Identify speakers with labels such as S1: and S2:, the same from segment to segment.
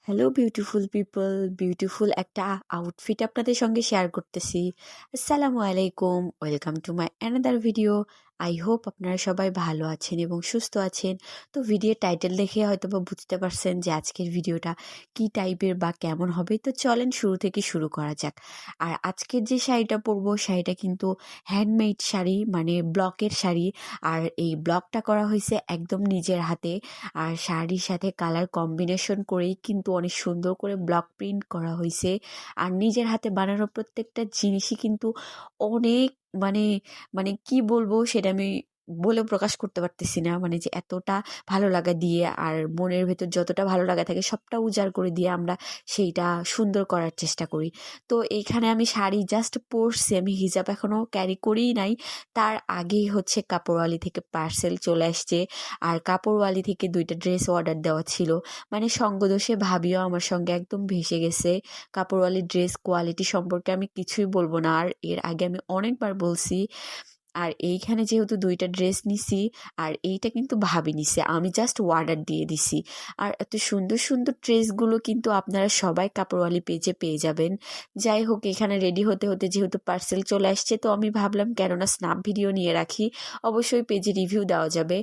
S1: Hello beautiful people, beautiful একটা outfit আপনাদের সঙ্গে শেয়ার করতেছি। আসসালামু আলাইকুম, welcome to my another video. I hope আপনারা সবাই ভালো আছেন এবং সুস্থ আছেন। তো ভিডিওর টাইটেল দেখে হয়তো বা বুঝতে পারছেন যে আজকের ভিডিওটা কি টাইপের বা কেমন হবে। তো চলেন শুরু থেকে শুরু করা যাক। আর আজকের যে শাড়িটা পরবো শাড়িটা কিন্তু হ্যান্ডমেড শাড়ি, মানে ব্লকের শাড়ি। আর এই ব্লকটা করা হয়েছে একদম নিজের হাতে। আর শাড়ির সাথে কালার কম্বিনেশন করেই কিন্তু অনেক সুন্দর করে ব্লক প্রিন্ট করা হয়েছে। আর নিজের হাতে বানানো প্রত্যেকটা জিনিসই কিন্তু অনেক মানে মানে কি বলবো সেটা আমি বলে প্রকাশ করতে পারতেছি না। মানে যে এতটা ভালো লাগা দিয়ে আর মনের ভেতর যতটা ভালো লাগা থাকে সবটা উজাড় করে দিয়ে আমরা সেইটা সুন্দর করার চেষ্টা করি। তো এইখানে আমি শাড়ি জাস্ট পরছি, আমি হিজাব এখনও ক্যারি করিই নাই। তার আগেই হচ্ছে কাপড়ওয়ালি থেকে পার্সেল চলে আসছে। আর কাপড়ওয়ালি থেকে 2টা ড্রেস অর্ডার দেওয়া ছিল। মানে সঙ্গদোষে ভাবিও আমার সঙ্গে একদম ভেসে গেছে। কাপড়ওয়ালি ড্রেস কোয়ালিটি সম্পর্কে আমি কিছুই বলবো না, আর এর আগে আমি অনেকবার বলছি। আর এইখানে যেহেতু 2টা ড্রেস নিছি, আর এইটা কিন্তু ভাবি নিছে, আমি জাস্ট অর্ডার দিয়ে দিছি। আর এত সুন্দর সুন্দর ড্রেসগুলো কিন্তু আপনারা সবাই কাপড়ওয়ালি পেজে পেয়ে যাবেন। যাই হোক, এখানে রেডি হতে হতে যেহেতু পার্সেল চলে আসছে, তো আমি ভাবলাম কেননা স্ন্যাপ ভিডিও নিয়ে রাখি, অবশ্যই পেজে রিভিউ দেওয়া যাবে।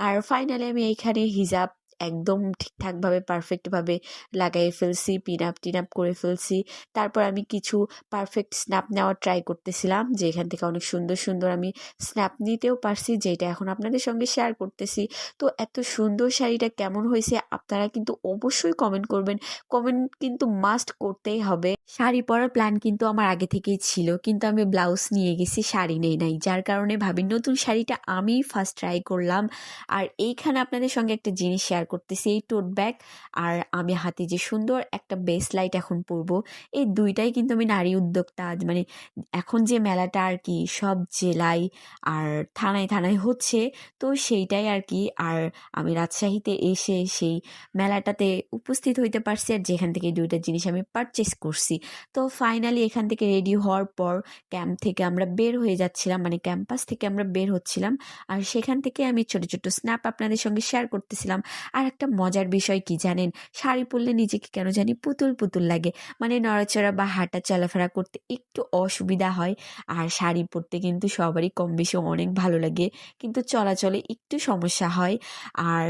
S1: আর ফাইনালি আমি এইখানে হিজাব একদম ঠিকঠাকভাবে পারফেক্টভাবে লাগাই ফেলছি, পিন আপ টিন আপ করে ফেলছি। তারপর আমি কিছু পারফেক্ট স্ন্যাপ নেওয়ার ট্রাই করতেছিলাম, যে এখান থেকে অনেক সুন্দর সুন্দর আমি স্ন্যাপ নিতেও পারছি, যেটা এখন আপনাদের সঙ্গে শেয়ার করতেছি। তো এত সুন্দর শাড়িটা কেমন হয়েছে আপনারা কিন্তু অবশ্যই কমেন্ট করবেন। কমেন্ট কিন্তু মাস্ট করতেই হবে। শাড়ি পরার প্ল্যান কিন্তু আমার আগে থেকেই ছিল, কিন্তু আমি ব্লাউজ নিয়ে গেছি, শাড়ি নেই নাই, যার কারণে ভাবি নতুন শাড়িটা আমি ফার্স্ট ট্রাই করলাম। আর এইখানে আপনাদের সঙ্গে একটা জিনিস শেয়ার করতেছি, এই টোট ব্যাগ আর আমি হাতে যে সুন্দর একটা বেস লাইট এখন পরবো, এই দুইটাই কিন্তু আমি নারী উদ্যোক্তা, মানে এখন যে মেলাটা আর কি সব জেলায় আর থানায় থানায় হচ্ছে, তো সেইটাই আর কি। আর আমি রাজশাহীতে এসে সেই মেলাটাতে উপস্থিত হইতে পারছি, আর যেখান থেকে 2টা জিনিস আমি পারচেস করছি। তো ফাইনালি এখান থেকে রেডি হওয়ার পর ক্যাম্প থেকে আমরা বের হয়ে যাচ্ছিলাম, মানে ক্যাম্পাস থেকে আমরা বের হচ্ছিলাম। আর সেখান থেকে আমি ছোট ছোট স্ন্যাপ আপনাদের সঙ্গে শেয়ার করতেছিলাম। আর একটা মজার বিষয় কি জানেন, শাড়ি পরলে নিজেকে কেন জানি পুতুল পুতুল লাগে, মানে নড়াচড়া বা হাঁটা চলাফেরা করতে একটু অসুবিধা হয়। আর শাড়ি পরতে কিন্তু সবারই কম বেশি অনেক ভালো লাগে, কিন্তু চলাচলে একটু সমস্যা হয়। আর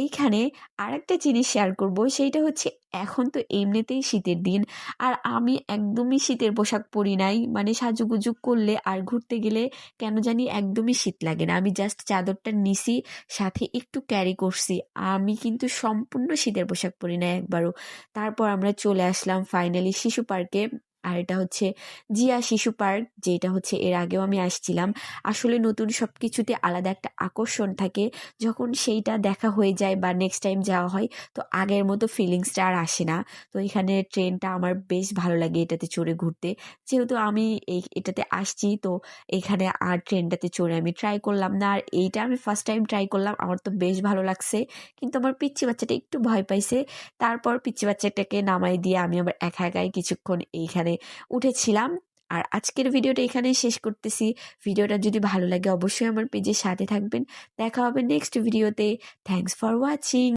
S1: এইখানে আরেকটা জিনিস শেয়ার করব, সেইটা হচ্ছে এখন তো এমনিতেই শীতের দিন, আর আমি একদমই শীতের পোশাক পরি নাই, মানে সাজুগুজু করলে আর ঘুরতে গেলে কেন জানি একদমই শীত লাগে না। আমি জাস্ট চাদরটা নিছি, সাথে একটু ক্যারি করছি, আমি কিন্তু সম্পূর্ণ শীতের পোশাক পরি না একবারও। তারপর আমরা চলে আসলাম ফাইনালি শিশু পার্কে। আর এটা হচ্ছে জিয়া শিশু পার্ক, যেটা হচ্ছে এর আগেও আমি আসছিলাম। আসলে নতুন সব কিছুতে আলাদা একটা আকর্ষণ থাকে, যখন সেইটা দেখা হয়ে যায় বা নেক্সট টাইম যাওয়া হয়, তো আগের মতো ফিলিংসটা আর আসে না। তো এখানে ট্রেনটা আমার বেশ ভালো লাগে এটাতে চড়ে ঘুরতে, যেহেতু আমি এটাতে আসছি, তো এখানে আর ট্রেনটাতে চড়ে আমি ট্রাই করলাম না। আর এইটা আমি ফার্স্ট টাইম ট্রাই করলাম, আমার তো বেশ ভালো লাগছে। কিন্তু আমার পিচ্চি বাচ্চাটা একটু ভয় পাইছে। তারপর পিচ্চি বাচ্চাটাকে নামাই দিয়ে আমি আবার একা একাই কিছুক্ষণ এইখানে উঠেছিলাম। আর আজকের ভিডিওটা এখানেই শেষ করতেছি। ভিডিওটা যদি ভালো লাগে অবশ্যই আমার পেজের সাথে থাকবেন। দেখা হবে নেক্সট ভিডিওতে। Thanks for watching.